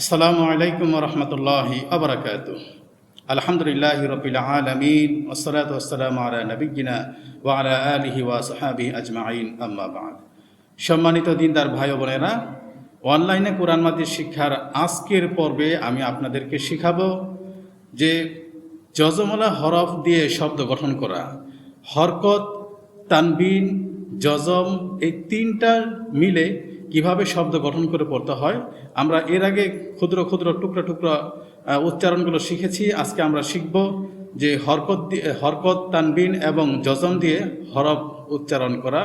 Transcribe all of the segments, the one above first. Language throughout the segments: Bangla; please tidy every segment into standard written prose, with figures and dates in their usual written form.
আসসালামু আলাইকুম রহমতুল্লাহি আবরাকাতুহ। আলহামদুলিল্লাহ রবিল আলমিন ওসসালাতু ওয়াসসালামু আলা নবিয়্যিনা ওয়া আলা আলিহি ওয়া সাহবিহি আজমাইন, আম্মা বা'দ। সম্মানিত দিনদার ভাই ও বোনেরা, অনলাইনে কোরআন মাজিদ শিক্ষার আজকের পর্বে আমি আপনাদেরকে শিখাবো যে যজমলা হরফ দিয়ে শব্দ গঠন করা, হরকত, তানবিন, যজম, এই তিনটা মিলে কিভাবে শব্দ গঠন করে পড়তে হয়। আমরা এর আগে ক্ষুদ্র ক্ষুদ্র টুকরা টুকরা উচ্চারণগুলো শিখেছি। আজকে আমরা শিখব যে হরকত, তানবিন এবং যজম দিয়ে হরফ উচ্চারণ করা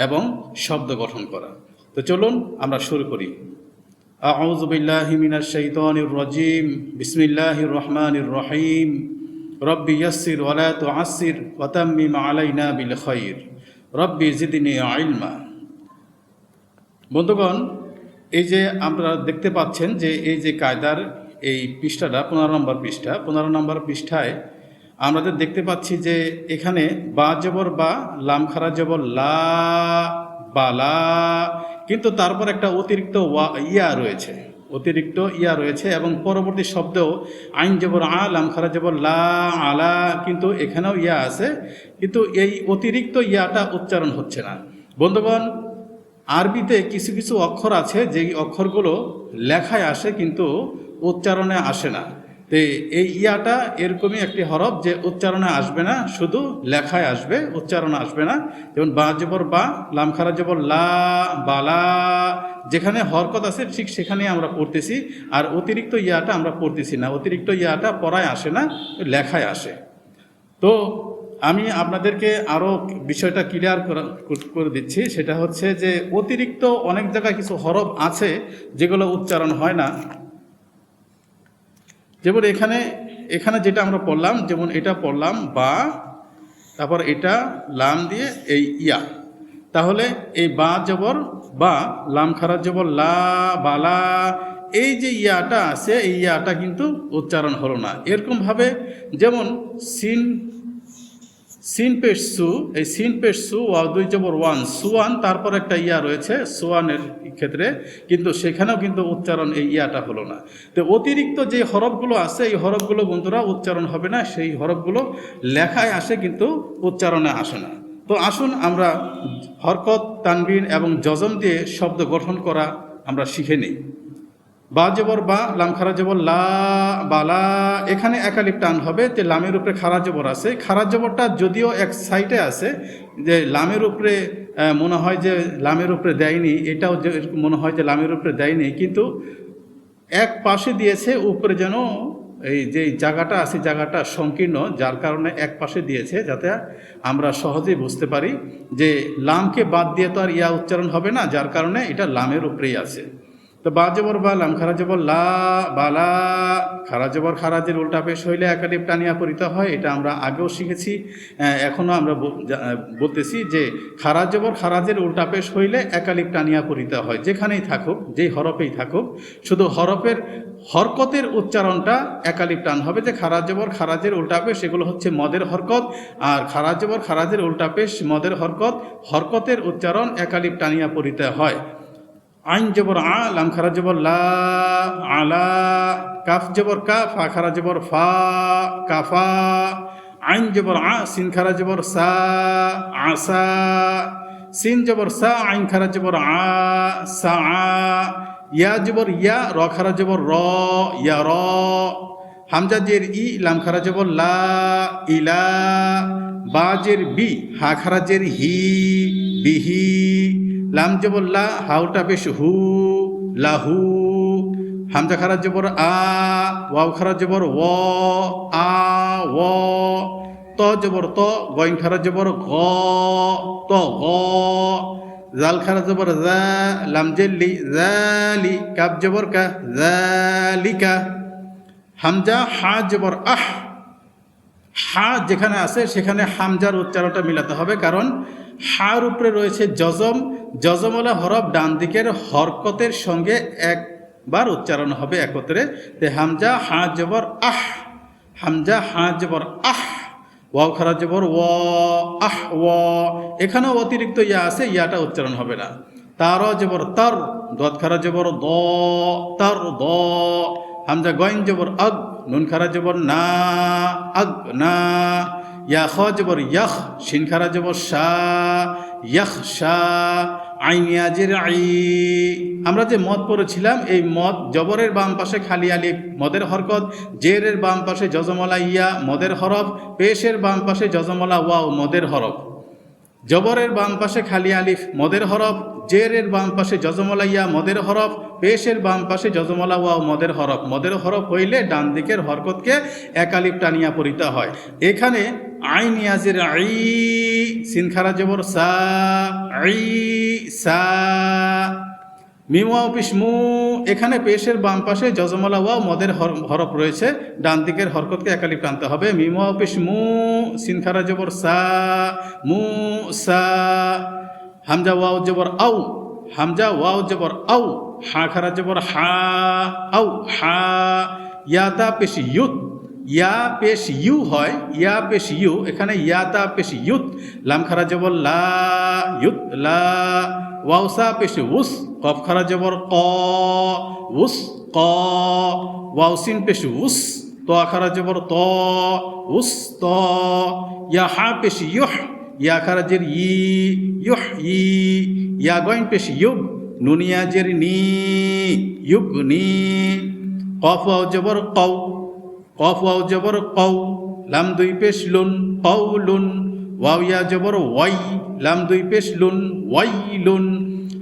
এবং শব্দ গঠন করা। তো চলুন আমরা শুরু করি। আউযু বিল্লাহি মিনাশ শাইতানির রাজিম। বিসমিল্লাহির রহমানির রহিম। রব্বি ইয়াসসির ওয়া লা তুআসসির ওয়া তাম্মিম আলাইনা বিল খাইর রব্বি জিদনি ইলমা। বন্ধুগণ, এই যে আপনারা দেখতে পাচ্ছেন যে এই যে কায়দার এই পৃষ্ঠাটা 15 নম্বর পৃষ্ঠায় আমাদের দেখতে পাচ্ছি যে এখানে বা জবর বা, লাম খারা জবর লা, বালা, কিন্তু তারপর একটা অতিরিক্ত ইয়া রয়েছে এবং পরবর্তী শব্দেও আইন জবর আ, লাম খারা জবর লা, আলা, কিন্তু এখানেও ইয়া আছে, কিন্তু এই অতিরিক্ত ইয়াটা উচ্চারণ হচ্ছে না। বন্ধুগণ, আরবিতে কিছু কিছু অক্ষর আছে যেই অক্ষরগুলো লেখায় আসে কিন্তু উচ্চারণে আসে না। তো এই ইয়াটা এরকমই একটি হরফ যে উচ্চারণে আসবে না, শুধু লেখায় আসবে, উচ্চারণে আসবে না। যেমন বা জবর বা, লাম খারা জবর লা, বালা, যেখানে হরকত আছে ঠিক সেখানে আমরা পড়তেছি, আর অতিরিক্ত ইয়াটা আমরা পড়তেছি না। অতিরিক্ত ইয়াটা পড়ায় আসে না, লেখায় আসে। তো আমি আপনাদেরকে আরও বিষয়টা ক্লিয়ার করে দিচ্ছি। সেটা হচ্ছে যে অতিরিক্ত অনেক জায়গায় কিছু হরফ আছে যেগুলো উচ্চারণ হয় না। যেমন এখানে যেটা আমরা পড়লাম, যেমন এটা পড়লাম বা, তারপর এটা লাম দিয়ে এই ইয়া, তাহলে এই বা জবর বা, লাম খারা জবর লা, বালা, এই যে ইয়াটা আছে এই ইয়াটা কিন্তু উচ্চারণ হলো না। এরকমভাবে যেমন সিন পেশ সু, এই সিন পেশ সু, ওয়াও দুই জবর ওয়ান, সুয়ান, তারপর একটা ইয়া রয়েছে সুয়ানের ক্ষেত্রে, কিন্তু সেখানেও কিন্তু উচ্চারণ এই ইয়াটা হলো না। তো অতিরিক্ত যে হরফগুলো আছে এই হরফগুলো বন্ধুরা উচ্চারণ হবে না, সেই হরফগুলো লেখায় আসে কিন্তু উচ্চারণে আসে না। তো আসুন আমরা হরকত, তানবিন এবং যজম দিয়ে শব্দ গঠন করা আমরা শিখে নিই। বা জবর বা, লাম খারা জবর লা, বালা, এখানে একালিপ টান হবে। যে লামের উপরে খারা জবর আছে, খারা জবরটা যদিও এক সাইডে আছে, যে লামের উপরে মনে হয় যে লামের উপরে দেয়নি, এটাও মনে হয় যে লামের উপরে দেয়নি, কিন্তু এক পাশে দিয়েছে উপরে, যেন এই যে জায়গাটা আছে জায়গাটা সংকীর্ণ, যার কারণে এক পাশে দিয়েছে যাতে আমরা সহজেই বুঝতে পারি যে লামকে বাদ দিয়ে তো আর ইয়া উচ্চারণ হবে না, যার কারণে এটা লামের উপরেই আছে। তো বা জবর বা, লাম খারা জবর লা, বালা, খারা জবর খারাজের উল্টা পেশ হইলে একালিপ টানিয়া পড়িতে হয়। এটা আমরা আগেও শিখেছি, এখনও আমরা বলতেছি যে খারা জবর খারাজের উল্টা পেশ হইলে একালিপ টানিয়া পড়িতে হয়, যেখানেই থাকুক, যেই হরফেই থাকুক, শুধু হরকতের উচ্চারণটা একালিপ টান হবে। যে খারা জবর খারাজের উল্টা পেশ এগুলো হচ্ছে মদের হরকত, আর খারা জবর খারাজের উল্টা পেশ মদের হরকতের উচ্চারণ একালিপ টানিয়া পড়িতে হয়। আইন জবর আ, লাম খারা জবর লা, আলা, কাফ জবর কা, ফা খারা জবর ফা, কাফা, আইন জবর আ, সিন খারা জবর সা, আসা, সিন জবর সা, আইন খারা জবর আ, সা, ইয়া জবর ইয়া, র খারা জবর র, ইয়া র, হামজা জের ই, লাম খারা জবর লা, ইলা, বা জের বি, হা খারা জের হি, বিহি, লাম জবর লা, হাউটা পেশ হু, লাহু, হামজা খারা জবর আ, ওয়াও খারা জবর ও, আ, ও, ত জবর ত, গইন খারা জবর গ, ত গ, জাল খারা জবর জা, লাম জেল্লি জালি, কাব জবর কা, জালিকা, হামজা হা জবর আহ, হা যেখানে আছে সেখানে হামজার উচ্চারণটা মিলাতে হবে, কারণ হার উপরে রয়েছে যজম, যজমওয়ালা হরফ ডান দিকের হরকতের সঙ্গে একবার উচ্চারণ হবে একত্রে। তে হামজা হা জবর আহ, হামজা হা জবর আহ, ওয়াও খারা জবর ও, আহ ও, এখানেও অতিরিক্ত ইয়া আছে, ইয়াটা উচ্চারণ হবে না। তার জবর তর, দদ খারা জবর দ, তর দ। হামজা গইন জবর আগ, নুন খারা জবর না, আগ না। ইয়া খ জবর ইয়াখ, শিন খারা জবর শা, ইয়াখ শা। আইন ইয়াজের আই। আমরা যে মদ পড়েছিলাম, এই মদ জবরের বাম পাশে খালি আলিফ মদের হরকত, জেরের বাম পাশে জজমলা ইয়া মদের হরফ, পেশের বাম পাশে জজমলা ওয়াও মদের হরফ। জবরের বাম পাশে খালি আলিফ মদের হরফ, জেরের বাম পাশে জজমলা ইয়া মদের হরফ, পেশের বাম পাশে জজমলা ওয়াও মদের হরফ। মদের হরফ হইলে ডান দিকের হরকতকে এক আলিফ টানিয়া পড়িতে হয়। এখানে আইন ইয়াজের আই, সিন খারা জবর সা, আই সা। মিম ওয়াও পেশ মু, এখানে পেশের বাম পাশে জজমলা ওয়াও মদের হরফ রয়েছে, ডান দিকের হরকতকে এক আলিফ টানতে হবে। মিম ওয়াও পেশ মু, সিন খারা জবর সা, মু সা। হামজা ওয়াও জবর আউ, হামজা ওয়াও জবর আউ। হা খারা জবর হা, আউ হা। ইয়াতা পেশ ইউত, ইয়া পেশ ইউ হয়, ইয়া পেশ ইউ, এখানে ইয়াতা পেশ ইউত। লাম খারা জবর লা, ইউত লা। ওয়াউসা পেশ উস, কফ খারা জবর ক, উস ক। ওয়াউসিন পেশ উস, ত খারা জবর ত, উস ত। ইয়া হা পেশ ইউহ, ইয়া খারা জের ই, ইউহ ই। ইয়া গইন পেশ ইউব, নুনিয়া জের নি, ইউব নি। কফ ওয়াও জবর কও, কফ ওয়াও জবর কও। লাম দুই পেশ লুন, কওলুন। ওয়াও ইয়া জবর ওয়াই, লাম দুই পেশ লুন, ওয়াইলুন।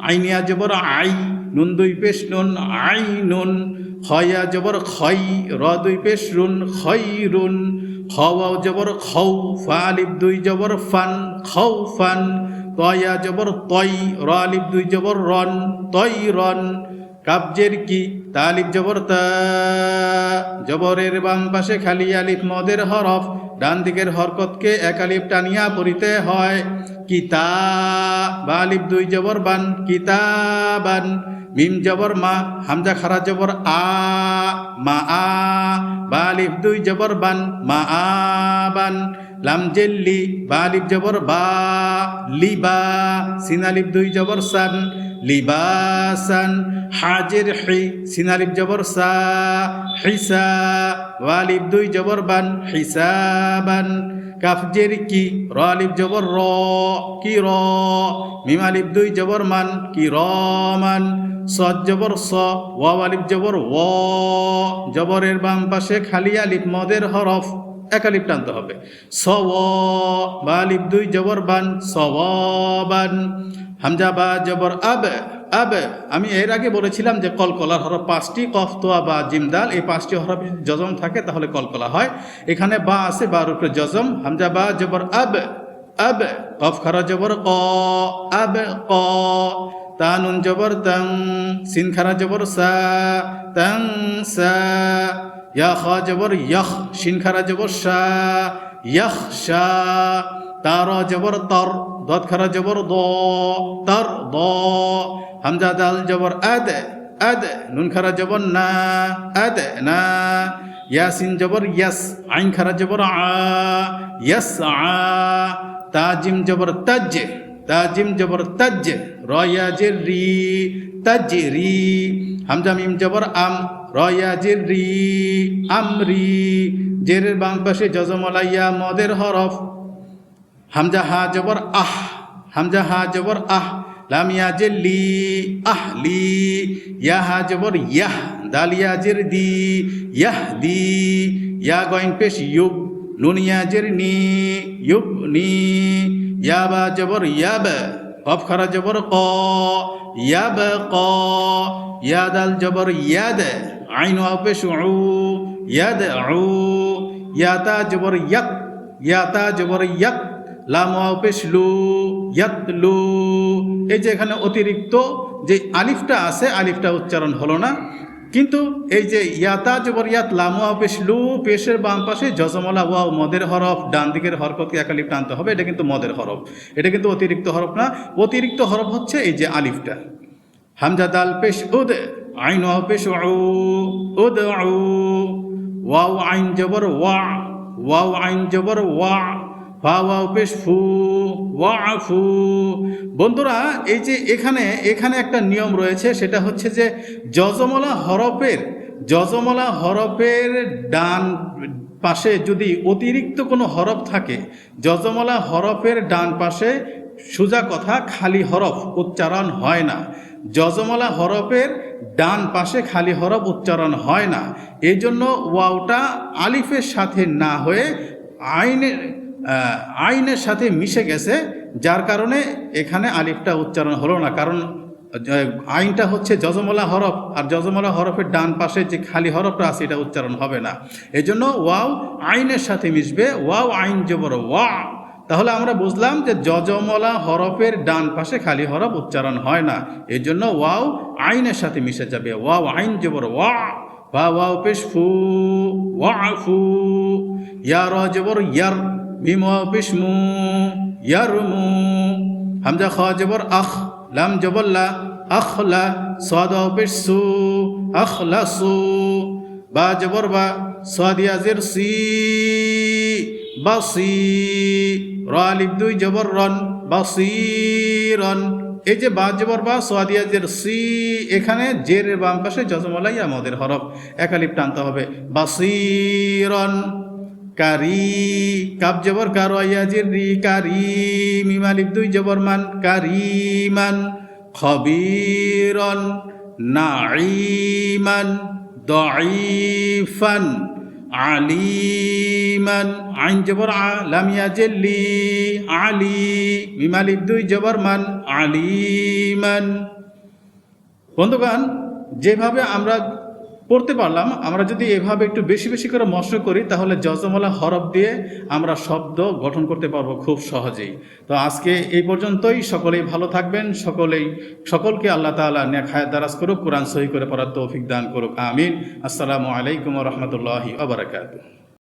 আইন ইয়া জবর আই, নুন দুই পেশ নুন, আইনুন। খ ইয়া জবর খই, র দুই পেশ রুন, খইরুন। খ ওয়াও জবর খৌ, ফা আলিফ দুই জবর ফান, খৌফান। ত ইয়া জবর তই, র আলিফ দুই জবর রন, তৈরন। কাবজের কি, তা আলিফ জবর তা। জবরের বাম পাশে খালি আলিফ মদের হরফ, ডান দিকের হরকতকে এক আলিফ টানিয়া পড়িতে হয়। কিতা, বা আলিফ দুই জবর বান, কিতাবান। মিম জবর মা, হামজা খারা জবর আ, মা আ। বা আলিফ দুই জবর বান, মা আবান। লাম জেল্লি, বা আলিফ জবর বা, লিবা। সিন আলিফ দুই জবর সান, লিবাসান। হাজের হি, সিন আলিফ জবর সা, হিসা। ওয়ালিফ দুই জবর বান, হিসাবান। কাফজের কি, র আলিফ জবর র, কি র। মিম আলিফ দুই জবর মান, কি রমান। সদ জবর স, ওয়াও আলিফ জবর ও। জবরের বাম পাশে খালি আলিফ মদের হরফ, এক আলিফ টানতে হবে। সওয, বা আলিফ দুই জবর বান, সওয়াবান। হামজা বা জবর আব, আব। আমি এর আগে বলেছিলাম যে কলকলার হরফ পাঁচটি, কফ তোয়া বা জিম দাল, এই পাঁচটি হরফ জজম থাকে তাহলে কলকলা হয়। এখানে বা আছে, বার উপরে জজম। হামজা বা জবর আব, আব। কফ খারা জবর ক, আব ক। তা নুন জবর তং, সিন খারা জবর সা, তং সা। ইয়া খ জবর ইয়াখ, শিন খারা জবর শা, ইয়াখ শা। তার জবর তর, দদ খারা জবর দ, তর দ। হামজা দাল জবর আদ, আদ। নুন খারা জবর না, আদ না। ইয়াসিন জবর ইয়াস, আইন খারা জবর আ, ইয়াস আ। তাজিম জবর তাজ, তাজিম জবর তাজ। রয়া জের রি, তাজ রি। হামজা মিম জবর আম, রয়া জের রি, আমরি। জেরের বাম পাশে জজমলা ইয়া মদের হরফ। হামজা হা জবর আহ, হামজা হা জবর আহ। লাম ইয়া জের লি, আহলি। ইয়া হা জবর ইয়াহ, দাল ইয়া জের দি, ইয়াহ দি। ইয়া গইন পেশ ইউব, নুন ইয়া জের নি, ইউব নি। ইয়া বা জবর ইয়াব, কফ খারা জবর ক, ইয়াব ক। ইয়া দাল জবর ইয়াদ, আইন ওয়াও পেশ উ, ইয়াদ উ। ইয়াতা জবর ইয়াক, ইয়াতা জবর ইয়াক। লাম ওয়াও পেশ লু, ইয়াতলু। এই যে এখানে অতিরিক্ত যে আলিফটা আছে, আলিফটা উচ্চারণ হলো না, কিন্তু এই যে ইয়াতা জবর ইয়াত, লাম ওয়াও পেশ লু, পেশের বাম পাশে জজমলা ওয়াও মদের হরফ, ডান দিকের হরকতকে এক আলিফ টানতে হবে। এটা কিন্তু মদের হরফ, এটা কিন্তু অতিরিক্ত হরফ না। অতিরিক্ত হরফ হচ্ছে এই যে আলিফটা। হামজা দাল পেশ উদ, আইন ওয়াও পেশ উ, উদ উ। ওয়াও আইন জবর ওয়া, ওয়াও আইন জবর ওয়া। ফা ওয়াও পেশ ফু, ওয়াফু। বন্ধুরা এই যে এখানে একটা নিয়ম রয়েছে, সেটা হচ্ছে যে যজমলা হরফের ডান পাশে যদি অতিরিক্ত কোনো হরফ থাকে, যজমলা হরফের ডান পাশে সোজা কথা খালি হরফ উচ্চারণ হয় না। যজমলা হরফের ডান পাশে খালি হরফ উচ্চারণ হয় না। এই জন্য ওয়াওটা আলিফের সাথে না হয়ে আইনের সাথে মিশে গেছে, যার কারণে এখানে আলিফটা উচ্চারণ হলো না। কারণ আইনটা হচ্ছে যজমলা হরফ, আর যজমলা হরফের ডান পাশে যে খালি হরফটা আছে এটা উচ্চারণ হবে না। এই জন্য ওয়াও আইনের সাথে মিশবে, ওয়াও আইন জবর ওয়া। তাহলে আমরা বুঝলাম যে যজমলা হরফের ডান পাশে খালি হরফ উচ্চারণ হয় না, এই জন্য ওয়াও আইনের সাথে মিশে যাবে। ওয়াও আইন জবর ওয়া, বা ওয়াও পেশ ফু, ওয়াফু। ইয়া র জবর ইয়ার, মিম ওয়াও পেশ মু, ইয়ারমু। হামজা খ জবর আখ, লাম জবর লা, আখলা। সাদ ওয়াও পেশ সু, আখলাসু। বা জবর বা, সাদ ইয়া জের সি, বাসি। র আলিফ দুই জবর রন, বাসিরন। এই যে বা জবর বা, সোয়াদিয়া জের সি, এখানে জের বাম পাশে যজমলাই আমাদের হরফ, এক আলিফ টানতে হবে। বাসিরন। কারি, কাব জবর কারো, আইয়া জের রি, কারি। মিম আলিফ দুই জবর মান, কারিমান। খবীরন। নাঈমান। দাঈফান। আলিমান। আইন জবর আ, লাম ইয়া জেল্লি, আলি। মিম আলিফ দুই জবর মান, আলিমান। বন্ধুগণ, যেভাবে আমরা পড়তে পারলাম, আমরা যদি এভাবে একটু বেশি বেশি করে মশক করি, তাহলে যজমলা হরফ দিয়ে আমরা শব্দ গঠন করতে পারবো খুব সহজেই। তো আজকে এই পর্যন্তই। সকলেই ভালো থাকবেন, সকলকে আল্লাহ তাআলা নেক হায়াত দারাজ করুক, কোরআন সহি করে পড়ার তৌফিক দান করুক, আমিন। আসসালামু আলাইকুম ওয়া রাহমাতুল্লাহি ওয়া বারাকাতুহু।